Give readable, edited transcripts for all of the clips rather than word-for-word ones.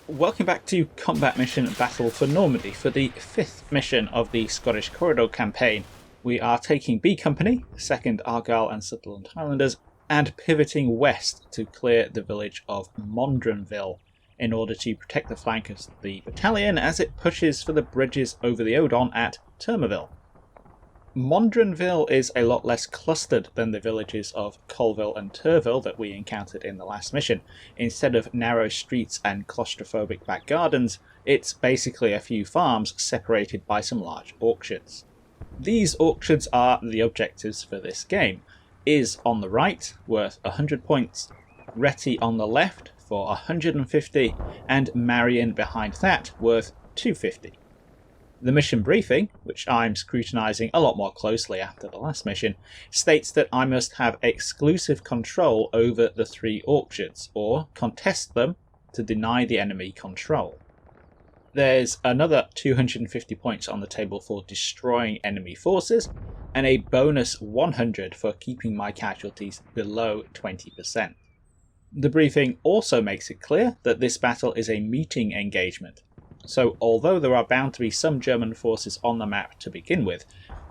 Welcome back to Combat Mission Battle for Normandy for the 5th mission of the Scottish Corridor campaign. We are taking B Company, 2nd Argyle and Sutherland Highlanders, and pivoting west to clear the village of Mondrainville in order to protect the flank of the battalion as it pushes for the bridges over the Odon at Tourmaville. Mondrainville is a lot less clustered than the villages of Colville and Tourville that we encountered in the last mission. Instead of narrow streets and claustrophobic back gardens, it's basically a few farms separated by some large orchards. These orchards are the objectives for this game. Is on the right, worth 100 points, Retty on the left for 150, and Marion behind that, worth 250. The mission briefing, which I'm scrutinising a lot more closely after the last mission, states that I must have exclusive control over the 3 orchards, or contest them to deny the enemy control. There's another 250 points on the table for destroying enemy forces, and a bonus 100 for keeping my casualties below 20%. The briefing also makes it clear that this battle is a meeting engagement. So although there are bound to be some German forces on the map to begin with,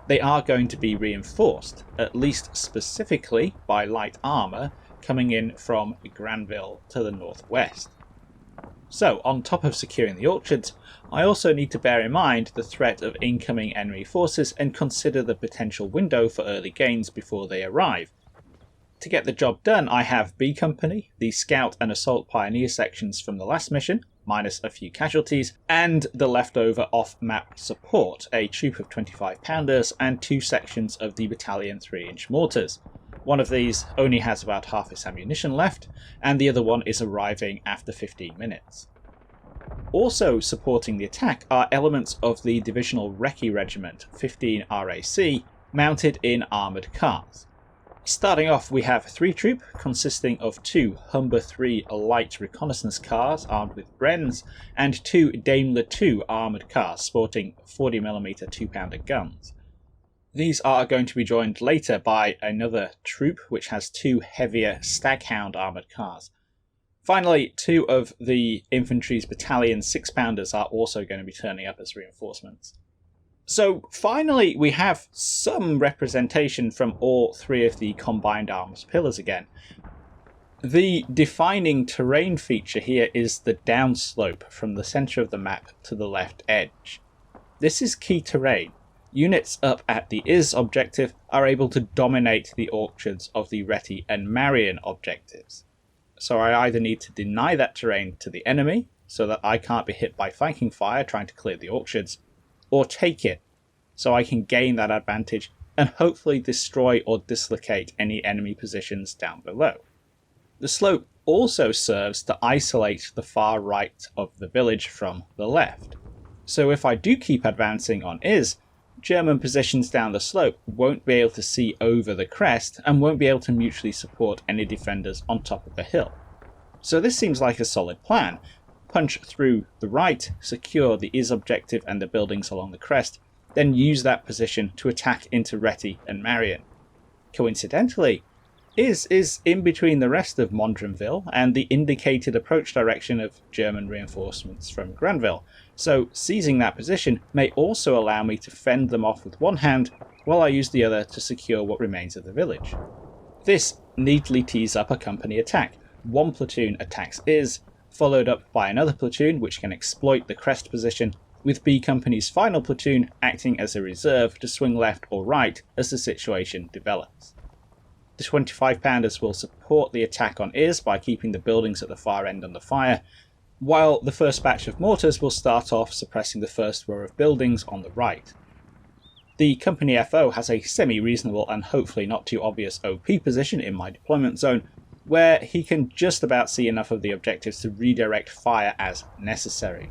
they are going to be reinforced, at least specifically by light armour coming in from Granville to the northwest. So on top of securing the orchards, I also need to bear in mind the threat of incoming enemy forces and consider the potential window for early gains before they arrive. To get the job done, I have B Company, the Scout and Assault Pioneer sections from the last mission, minus a few casualties, and the leftover off-map support, a troop of 25-pounders and 2 sections of the Battalion 3-inch mortars. One of these only has about half its ammunition left, and the other one is arriving after 15 minutes. Also supporting the attack are elements of the Divisional Recce Regiment, 15 RAC, mounted in armoured cars. Starting off, we have 3 troop consisting of 2 Humber 3 light reconnaissance cars armed with Brens and 2 Daimler 2 armoured cars sporting 40mm 2-pounder guns. These are going to be joined later by another troop which has 2 heavier Staghound armoured cars. Finally, 2 of the infantry's battalion 6-pounders are also going to be turning up as reinforcements. So finally we have some representation from all 3 of the combined arms pillars again. The defining terrain feature here is the downslope from the centre of the map to the left edge. This is key terrain. Units up at the Is objective are able to dominate the orchards of the Retty and Marion objectives. So I either need to deny that terrain to the enemy, so that I can't be hit by flanking fire trying to clear the orchards, or take it, so I can gain that advantage and hopefully destroy or dislocate any enemy positions down below. The slope also serves to isolate the far right of the village from the left. So if I do keep advancing on Is, German positions down the slope won't be able to see over the crest and won't be able to mutually support any defenders on top of the hill. So this seems like a solid plan. Punch through the right, secure the Is objective and the buildings along the crest, then use that position to attack into Retty and Marion. Coincidentally, Is in between the rest of Mondrainville and the indicated approach direction of German reinforcements from Granville, so seizing that position may also allow me to fend them off with one hand while I use the other to secure what remains of the village. This neatly tees up a company attack. 1 platoon attacks Is, followed up by another platoon which can exploit the crest position, with B Company's final platoon acting as a reserve to swing left or right as the situation develops. The 25-pounders will support the attack on Is by keeping the buildings at the far end under fire, while the first batch of mortars will start off suppressing the first row of buildings on the right. The Company FO has a semi-reasonable and hopefully not too obvious OP position in my deployment zone, where he can just about see enough of the objectives to redirect fire as necessary.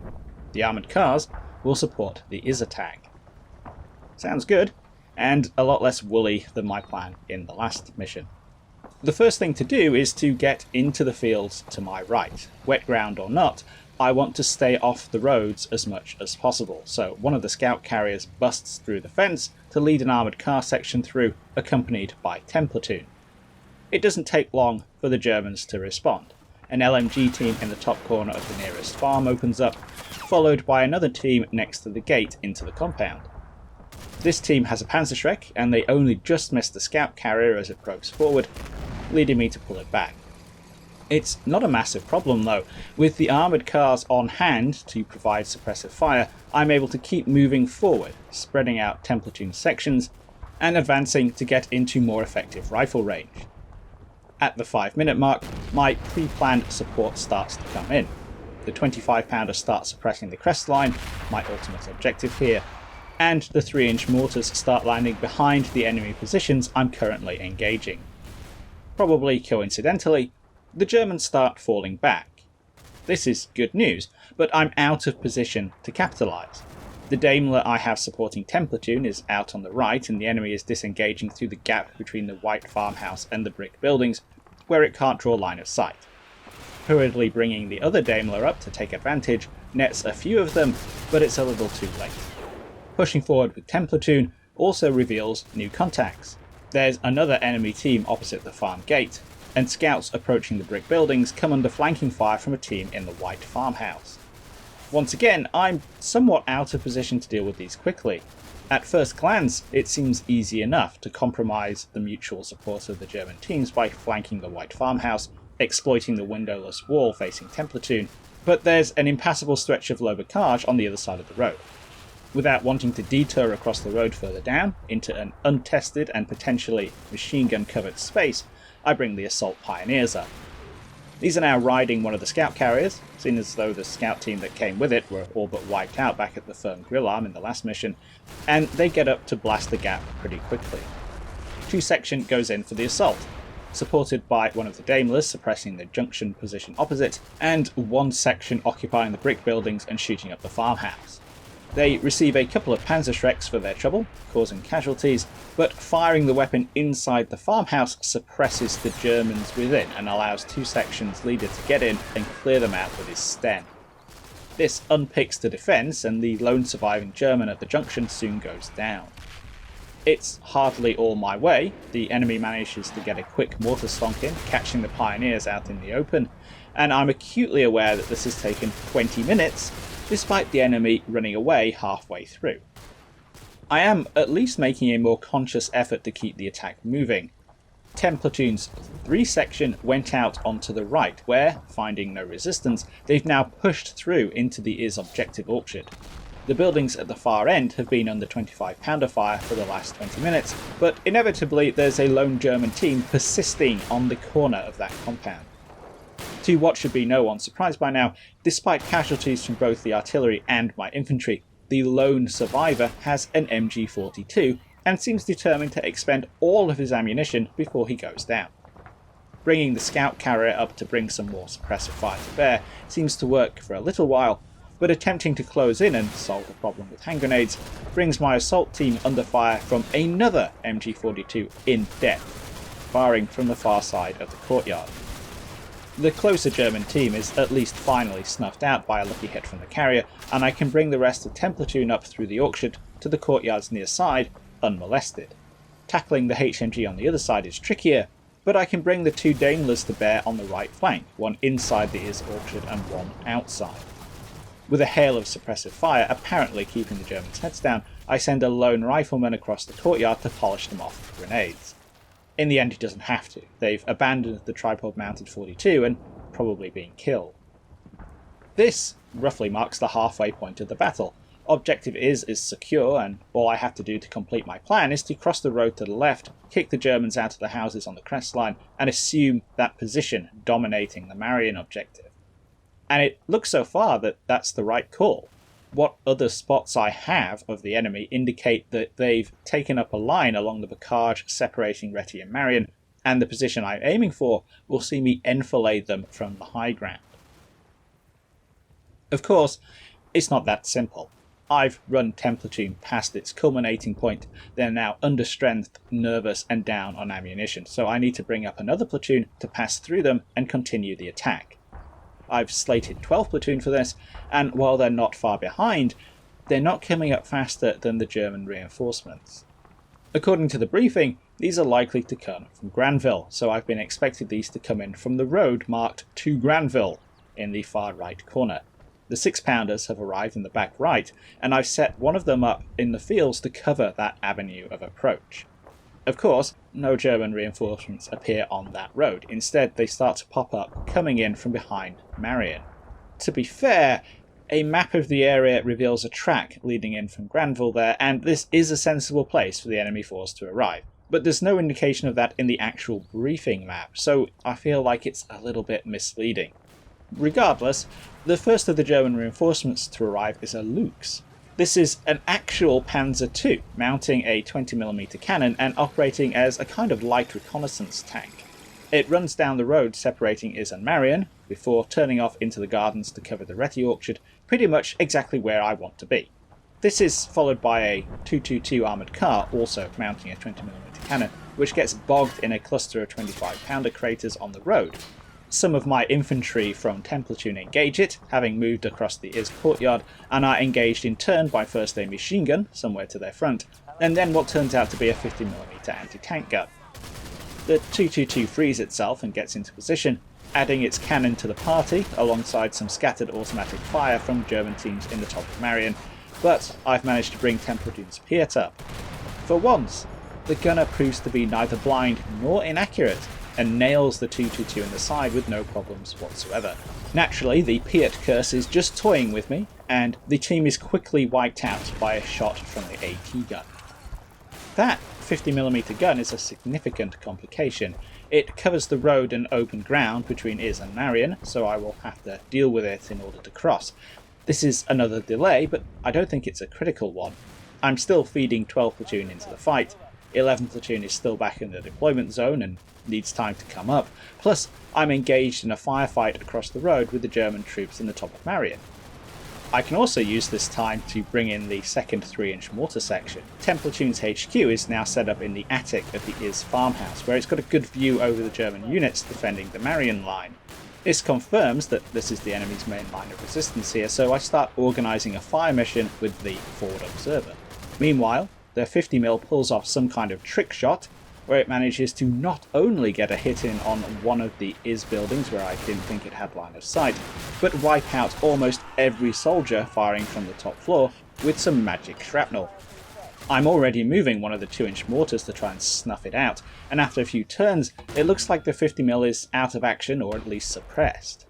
The armoured cars will support the Is attack. Sounds good, and a lot less woolly than my plan in the last mission. The first thing to do is to get into the fields to my right. Wet ground or not, I want to stay off the roads as much as possible, so one of the scout carriers busts through the fence to lead an armoured car section through, accompanied by 10 platoon. It doesn't take long for the Germans to respond, an LMG team in the top corner of the nearest farm opens up, followed by another team next to the gate into the compound. This team has a Panzerschreck, and they only just miss the scout carrier as it probes forward, leading me to pull it back. It's not a massive problem though. With the armoured cars on hand to provide suppressive fire, I'm able to keep moving forward, spreading out 10 platoon sections, and advancing to get into more effective rifle range. At the 5-minute mark, my pre-planned support starts to come in. The 25-pounder starts suppressing the crest line, my ultimate objective here, and the 3-inch mortars start landing behind the enemy positions I'm currently engaging. Probably coincidentally, the Germans start falling back. This is good news, but I'm out of position to capitalise. The Daimler I have supporting 10 platoon is out on the right, and the enemy is disengaging through the gap between the white farmhouse and the brick buildings, where it can't draw line of sight. Hurriedly bringing the other Daimler up to take advantage nets a few of them, but it's a little too late. Pushing forward with 10 platoon also reveals new contacts. There's another enemy team opposite the farm gate, and scouts approaching the brick buildings come under flanking fire from a team in the white farmhouse. Once again, I'm somewhat out of position to deal with these quickly. At first glance, it seems easy enough to compromise the mutual support of the German teams by flanking the white farmhouse, exploiting the windowless wall facing 10 platoon, but there's an impassable stretch of low bocage on the other side of the road. Without wanting to detour across the road further down, into an untested and potentially machine gun covered space, I bring the assault pioneers up. These are now riding one of the scout carriers, seeing as though the scout team that came with it were all but wiped out back at the Firm Grill Arm in the last mission, and they get up to blast the gap pretty quickly. 2 section goes in for the assault, supported by one of the Daimlers suppressing the junction position opposite, and 1 section occupying the brick buildings and shooting up the farmhouse. They receive a couple of Panzerschrecks for their trouble, causing casualties, but firing the weapon inside the farmhouse suppresses the Germans within and allows 2 sections leader to get in and clear them out with his Sten. This unpicks the defence, and the lone surviving German at the junction soon goes down. It's hardly all my way. The enemy manages to get a quick mortar stonk in, catching the pioneers out in the open, and I'm acutely aware that this has taken 20 minutes, despite the enemy running away halfway through. I am at least making a more conscious effort to keep the attack moving. 10 platoon's 3 section went out onto the right, where, finding no resistance, they've now pushed through into the IS objective orchard. The buildings at the far end have been under 25-pounder fire for the last 20 minutes, but inevitably there's a lone German team persisting on the corner of that compound. To what should be no one's surprise by now, despite casualties from both the artillery and my infantry, the lone survivor has an MG42 and seems determined to expend all of his ammunition before he goes down. Bringing the scout carrier up to bring some more suppressive fire to bear seems to work for a little while, but attempting to close in and solve the problem with hand grenades brings my assault team under fire from another MG42 in depth, firing from the far side of the courtyard. The closer German team is at least finally snuffed out by a lucky hit from the carrier, and I can bring the rest of 10 platoon up through the orchard to the courtyard's near side unmolested. Tackling the HMG on the other side is trickier, but I can bring the 2 Daimlers to bear on the right flank, one inside the IS orchard and one outside. With a hail of suppressive fire apparently keeping the Germans' heads down, I send a lone rifleman across the courtyard to polish them off with grenades. In the end he doesn't have to. They've abandoned the tripod-mounted 42 and probably been killed. This roughly marks the halfway point of the battle. Objective is secure, and all I have to do to complete my plan is to cross the road to the left, kick the Germans out of the houses on the crest line, and assume that position dominating the Marion objective. And it looks so far that that's the right call. What other spots I have of the enemy indicate that they've taken up a line along the bocage separating Retty and Marion, and the position I'm aiming for will see me enfilade them from the high ground. Of course, it's not that simple. I've run 10 platoon past its culminating point. They're now understrengthed, nervous, and down on ammunition, so I need to bring up another platoon to pass through them and continue the attack. I've slated 12 platoon for this, and while they're not far behind, they're not coming up faster than the German reinforcements. According to the briefing, these are likely to come from Granville, so I've been expecting these to come in from the road marked to Granville in the far right corner. The 6-pounders have arrived in the back right, and I've set one of them up in the fields to cover that avenue of approach. Of course, no German reinforcements appear on that road. Instead, they start to pop up, coming in from behind Marion. To be fair, a map of the area reveals a track leading in from Granville there, and this is a sensible place for the enemy force to arrive. But there's no indication of that in the actual briefing map, so I feel like it's a little bit misleading. Regardless, the first of the German reinforcements to arrive is a Lux. This is an actual Panzer II, mounting a 20mm cannon and operating as a kind of light reconnaissance tank. It runs down the road separating Is and Marion, before turning off into the gardens to cover the Retty orchard, pretty much exactly where I want to be. This is followed by a 222 armoured car, also mounting a 20mm cannon, which gets bogged in a cluster of 25-pounder craters on the road. Some of my infantry from 10 Platoon engage it, having moved across the Is courtyard, and are engaged in turn by first a machine gun, somewhere to their front, and then what turns out to be a 50mm anti-tank gun. The 222 frees itself and gets into position, adding its cannon to the party, alongside some scattered automatic fire from German teams in the top of Marion, but I've managed to bring 10 Platoon's Piet up. For once, the gunner proves to be neither blind nor inaccurate, and nails the 222 in the side with no problems whatsoever. Naturally, the Piet curse is just toying with me, and the team is quickly wiped out by a shot from the AT gun. That 50mm gun is a significant complication. It covers the road and open ground between Is and Marion, so I will have to deal with it in order to cross. This is another delay, but I don't think it's a critical one. I'm still feeding 12 Platoon into the fight, 11 Platoon is still back in the deployment zone and needs time to come up, plus I'm engaged in a firefight across the road with the German troops in the top of Marion. I can also use this time to bring in the second 3-inch mortar section. 10 Platoon's HQ is now set up in the attic of the Is farmhouse, where it's got a good view over the German units defending the Marion line. This confirms that this is the enemy's main line of resistance here, so I start organising a fire mission with the forward observer. Meanwhile, the 50mm pulls off some kind of trick shot, where it manages to not only get a hit in on one of the Is buildings where I didn't think it had line of sight, but wipe out almost every soldier firing from the top floor with some magic shrapnel. I'm already moving one of the 2-inch mortars to try and snuff it out, and after a few turns it looks like the 50mm is out of action or at least suppressed.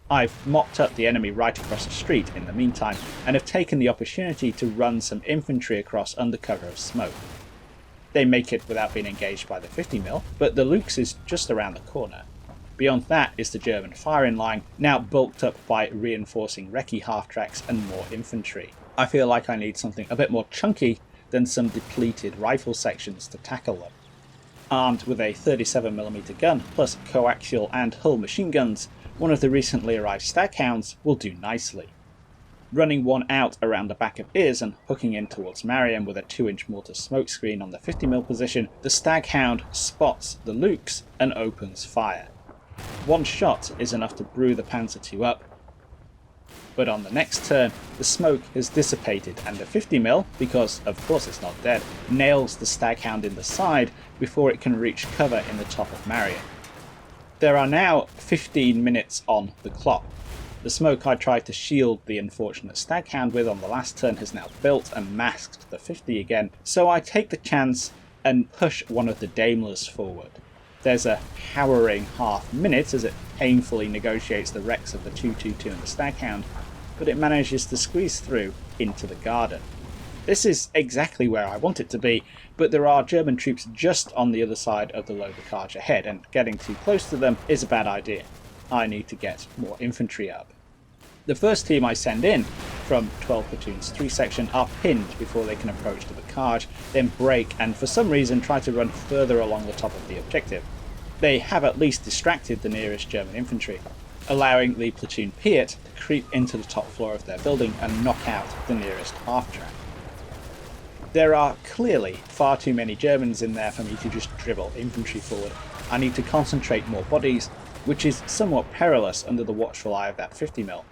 I've mopped up the enemy right across the street in the meantime, and have taken the opportunity to run some infantry across under cover of smoke. They make it without being engaged by the 50mm, but the Lux is just around the corner. Beyond that is the German firing line, now bulked up by reinforcing recce half-tracks and more infantry. I feel like I need something a bit more chunky than some depleted rifle sections to tackle them. Armed with a 37mm gun, plus coaxial and hull machine guns, one of the recently arrived Staghounds will do nicely. Running one out around the back of Is and hooking in towards Marion with a 2-inch mortar smokescreen on the 50mm position, the Staghound spots the Lux and opens fire. One shot is enough to brew the Panzer II up, but on the next turn the smoke has dissipated and the 50mm, because of course it's not dead, nails the Staghound in the side before it can reach cover in the top of Marion. There are now 15 minutes on the clock. The smoke I tried to shield the unfortunate Staghound with on the last turn has now built and masked the 50 again, so I take the chance and push one of the Daimlers forward. There's a harrowing half minute as it painfully negotiates the wrecks of the 222 and the Staghound, but it manages to squeeze through into the garden. This is exactly where I want it to be, but there are German troops just on the other side of the low bocage ahead, and getting too close to them is a bad idea. I need to get more infantry up. The first team I send in from 12 Platoon's 3 section are pinned before they can approach the bocage, then break and for some reason try to run further along the top of the objective. They have at least distracted the nearest German infantry, allowing the platoon Piet to creep into the top floor of their building and knock out the nearest half-track. There are clearly far too many Germans in there for me to just dribble infantry forward. I need to concentrate more bodies, which is somewhat perilous under the watchful eye of that 50mm.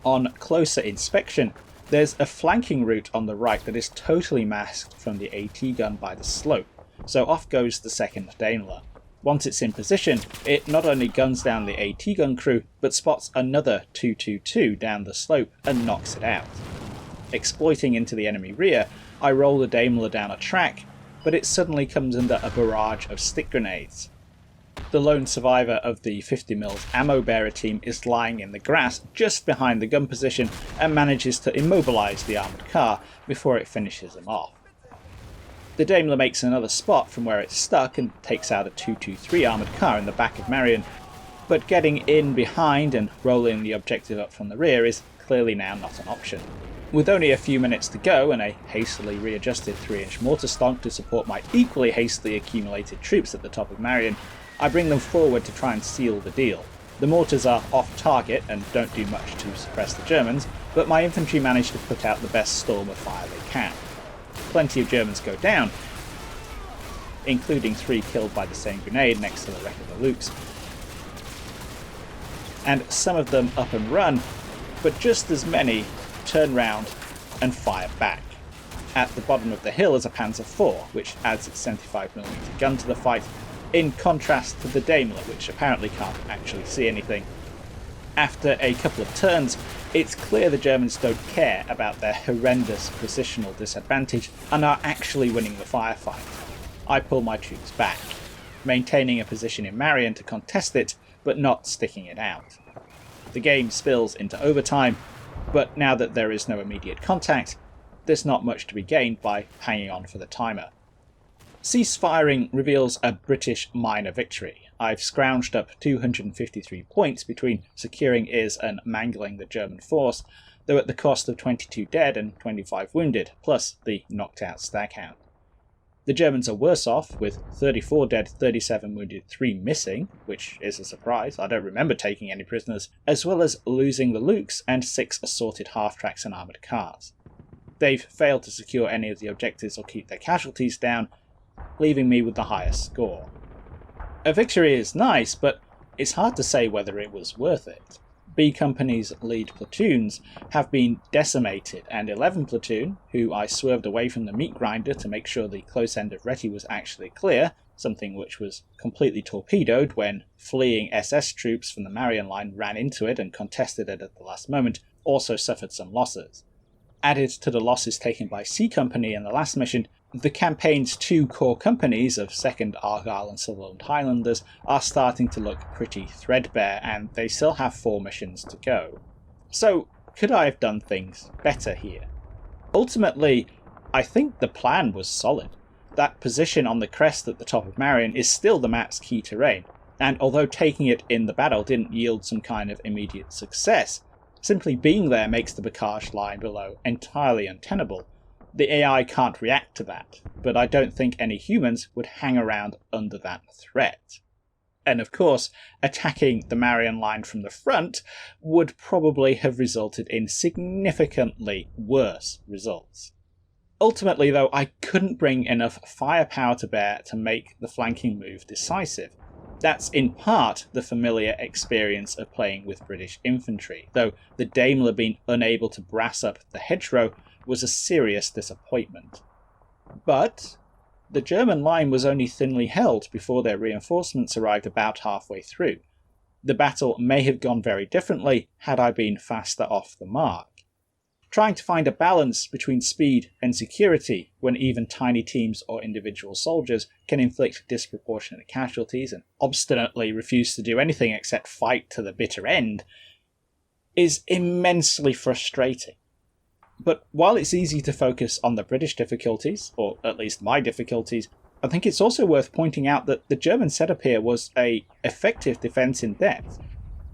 On closer inspection, there's a flanking route on the right that is totally masked from the AT gun by the slope, so off goes the 2nd Daimler. Once it's in position, it not only guns down the AT gun crew, but spots another 222 down the slope and knocks it out. Exploiting into the enemy rear, I roll the Daimler down a track, but it suddenly comes under a barrage of stick grenades. The lone survivor of the 50mm ammo bearer team is lying in the grass just behind the gun position and manages to immobilise the armoured car before it finishes them off. The Daimler makes another spot from where it's stuck and takes out a 223 armoured car in the back of Marion, but getting in behind and rolling the objective up from the rear is clearly now not an option. With only a few minutes to go and a hastily readjusted 3-inch mortar stock to support my equally hastily accumulated troops at the top of Marion, I bring them forward to try and seal the deal. The mortars are off target and don't do much to suppress the Germans, but my infantry manage to put out the best storm of fire they can. Plenty of Germans go down, including 3 killed by the same grenade next to the wreck of the Lukes, and some of them up and run, but just as many turn round and fire back. At the bottom of the hill is a Panzer IV, which adds its 75mm gun to the fight, in contrast to the Daimler, which apparently can't actually see anything. After a couple of turns, it's clear the Germans don't care about their horrendous positional disadvantage and are actually winning the firefight. I pull my troops back, maintaining a position in Marion to contest it, but not sticking it out. The game spills into overtime, but now that there is no immediate contact, there's not much to be gained by hanging on for the timer. Cease-firing reveals a British minor victory. I've scrounged up 253 points between securing Is and mangling the German force, though at the cost of 22 dead and 25 wounded, plus the knocked out staghound. The Germans are worse off, with 34 dead, 37 wounded, 3 missing, which is a surprise, I don't remember taking any prisoners, as well as losing the Lukes and 6 assorted half-tracks and armoured cars. They've failed to secure any of the objectives or keep their casualties down, leaving me with the highest score. A victory is nice, but it's hard to say whether it was worth it. B Company's lead platoons have been decimated, and 11 Platoon, who I swerved away from the meat grinder to make sure the close end of Retty was actually clear, something which was completely torpedoed when fleeing SS troops from the Marion line ran into it and contested it at the last moment, also suffered some losses. Added to the losses taken by C Company in the last mission, the campaign's 2 core companies of 2nd Argyle and Sutherland Highlanders are starting to look pretty threadbare, and they still have 4 missions to go. So, could I have done things better here? Ultimately, I think the plan was solid. That position on the crest at the top of Marion is still the map's key terrain, and although taking it in the battle didn't yield some kind of immediate success, simply being there makes the Bocage line below entirely untenable. The AI can't react to that, but I don't think any humans would hang around under that threat. And of course, attacking the Marion line from the front would probably have resulted in significantly worse results. Ultimately though, I couldn't bring enough firepower to bear to make the flanking move decisive. That's in part the familiar experience of playing with British infantry, though the Daimler being unable to brass up the hedgerow was a serious disappointment. But the German line was only thinly held before their reinforcements arrived about halfway through. The battle may have gone very differently had I been faster off the mark. Trying to find a balance between speed and security when even tiny teams or individual soldiers can inflict disproportionate casualties and obstinately refuse to do anything except fight to the bitter end is immensely frustrating. But while it's easy to focus on the British difficulties, or at least my difficulties, I think it's also worth pointing out that the German setup here was an effective defence in depth,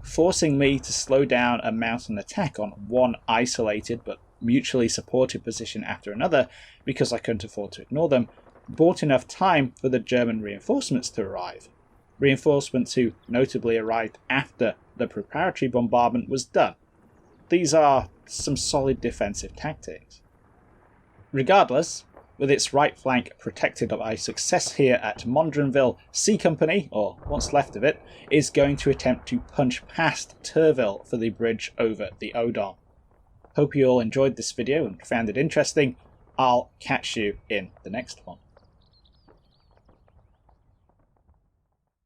forcing me to slow down and mount an attack on one isolated but mutually supportive position after another because I couldn't afford to ignore them, bought enough time for the German reinforcements to arrive. Reinforcements who notably arrived after the preparatory bombardment was done. These are some solid defensive tactics. Regardless, with its right flank protected by success here at Mondrainville, C Company, or what's left of it, is going to attempt to punch past Tourmaville for the bridge over the Odon. Hope you all enjoyed this video and found it interesting. I'll catch you in the next one.